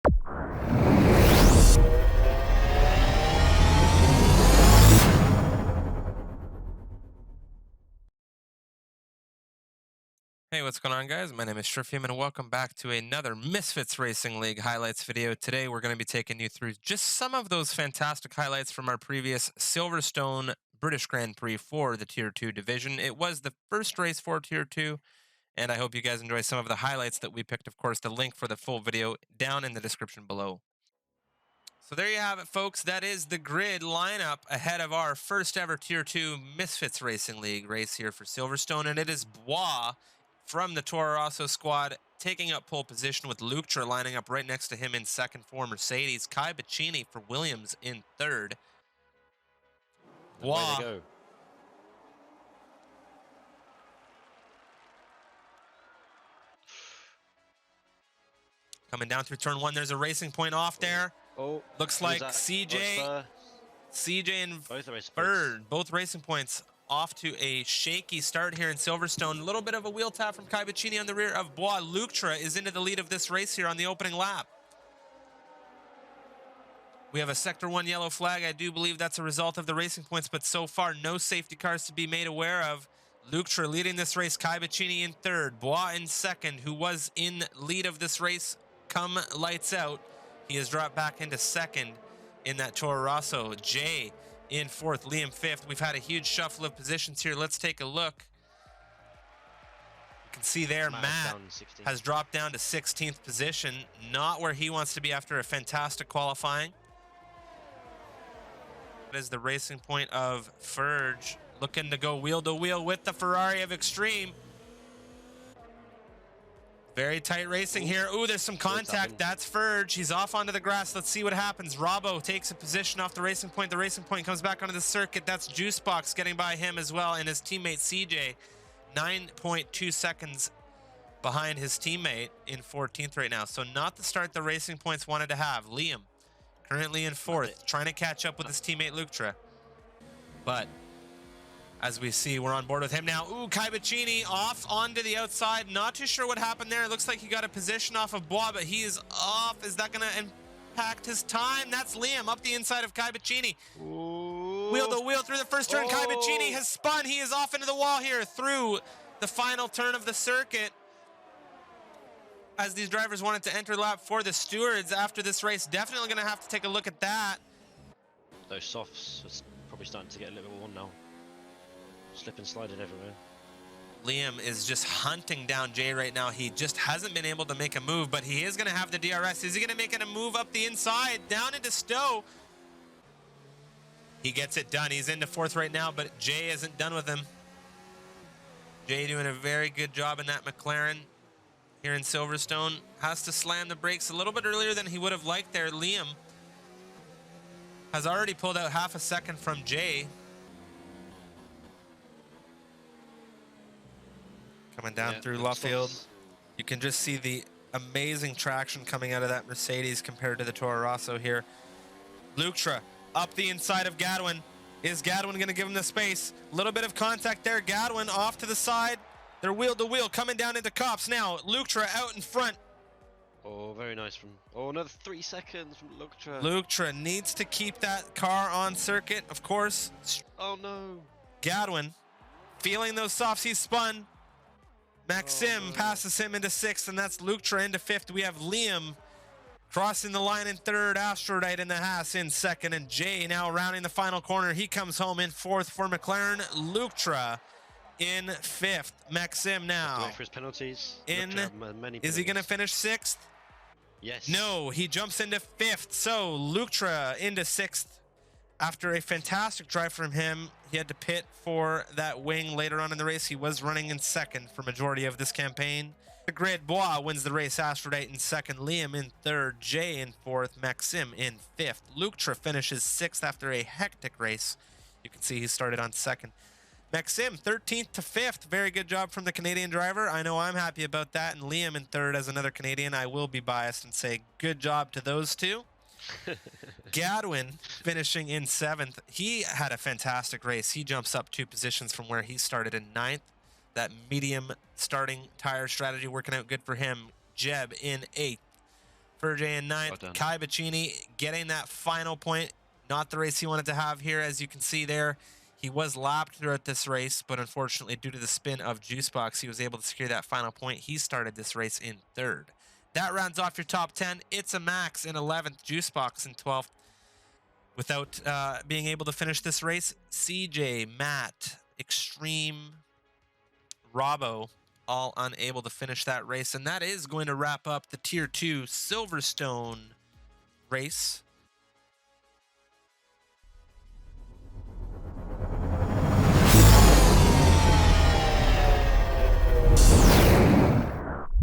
Hey, what's going on, guys? My name is Shrifium, and welcome back to another Misfits Racing League highlights video. Today, we're going to be taking you through just some of those fantastic highlights from our previous Silverstone British Grand Prix for the Tier 2 division. It was the first race for Tier 2, and I hope you guys enjoy some of the highlights that we picked. Of course, the link for the full video down in the description below. So there you have it, folks. That is the grid lineup ahead of our first ever Tier 2 Misfits Racing League race here for Silverstone, and it is Bois from the Toro Rosso squad taking up pole position, with Luktra lining up right next to him in second for Mercedes. Kai Bacchini for Williams in third. Away they go. Coming down through turn one, there's a Racing Point off there. Oh, looks like CJ and both Bird, both Racing Points off to a shaky start here in Silverstone. A little bit of a wheel tap from Kai Bacchini on the rear of Bois. Luktra is into the lead of this race here on the opening lap. We have a Sector 1 yellow flag. I do believe that's a result of the Racing Points, but so far no safety cars to be made aware of. Luktra leading this race, Kai Bacchini in third, Bois in second, who was in lead of this race come lights out. He has dropped back into second in that Toro Rosso. Jay in fourth, Liam fifth. We've had a huge shuffle of positions here. Let's take a look. You can see there Matt has dropped down to 16th position. Not where he wants to be after a fantastic qualifying. That is the Racing Point of Ferg, looking to go wheel to wheel with the Ferrari of Extreme. Very tight racing here. Ooh, there's some contact. That's Ferg. He's off onto the grass. Let's see what happens. Robbo takes a position off the Racing Point. The Racing Point comes back onto the circuit. That's Juicebox getting by him as well, and his teammate CJ, 9.2 seconds behind his teammate in 14th right now. So not the start the Racing Points wanted to have. Liam currently in fourth, trying to catch up with his teammate Luktra. But as we see, we're on board with him now. Ooh, Kai Bacchini off onto the outside. Not too sure what happened there. It looks like he got a position off of Bois, but he is off. Is that going to impact his time? That's Liam up the inside of Kai Bacchini. Wheel to wheel through the first turn. Kai Bacchini has spun. He is off into the wall here through the final turn of the circuit, as these drivers wanted to enter lap for the stewards after this race. Definitely going to have to take a look at that. Those softs are probably starting to get a little bit worn now. Slipping, sliding everywhere. Liam is just hunting down Jay right now. He just hasn't been able to make a move, but he is going to have the DRS. Is he going to make it a move up the inside, down into Stowe? He gets it done. He's into fourth right now, but Jay isn't done with him. Jay doing a very good job in that McLaren here in Silverstone. Has to slam the brakes a little bit earlier than he would have liked there. Liam has already pulled out half a second from Jay. Coming down through Luffield, you can just see the amazing traction coming out of that Mercedes compared to the Toro Rosso here. Luktra up the inside of Gadwin. Is Gadwin going to give him the space? A little bit of contact there. Gadwin off to the side. They're wheel to wheel coming down into Cops now. Luktra out in front. Oh, very nice from... Oh, another 3 seconds from Luktra. Luktra needs to keep that car on circuit, of course. Oh, no. Gadwin feeling those softs. He's spun. Maxim passes him into sixth, and that's Luktra into fifth. We have Liam crossing the line in third, Astrolite in the Haas in second, and Jay now rounding the final corner. He comes home in fourth for McLaren. Luktra in fifth. Maxim now. Wait for his penalties. Is he going to finish sixth? Yes. No, he jumps into fifth. So Luktra into sixth. After a fantastic drive from him, he had to pit for that wing later on in the race. He was running in second for majority of this campaign. The grid, Bois wins the race, Astrolite in second, Liam in third, Jay in fourth, Maxim in fifth. Luktra finishes sixth after a hectic race. You can see he started on second. Maxim 13th to 5th. Very good job from the Canadian driver. I know I'm happy about that. And Liam in third as another Canadian. I will be biased and say good job to those two. Gadwin finishing in 7th. He had a fantastic race. He jumps up 2 positions from where he started in 9th. That medium starting tire strategy working out good for him. Jeb in 8th Verge in ninth. Well done. Kai Bacchini getting that final point. Not the race he wanted to have here, as you can see there. He was lapped throughout this race, but unfortunately, due to the spin of Juicebox, he was able to secure that final point. He started this race in third. That rounds off your top 10. It's a Max in 11th, Juicebox in 12th. Without being able to finish this race, CJ, Matt, Extreme, Robbo, all unable to finish that race. And that is going to wrap up the Tier 2 Silverstone race.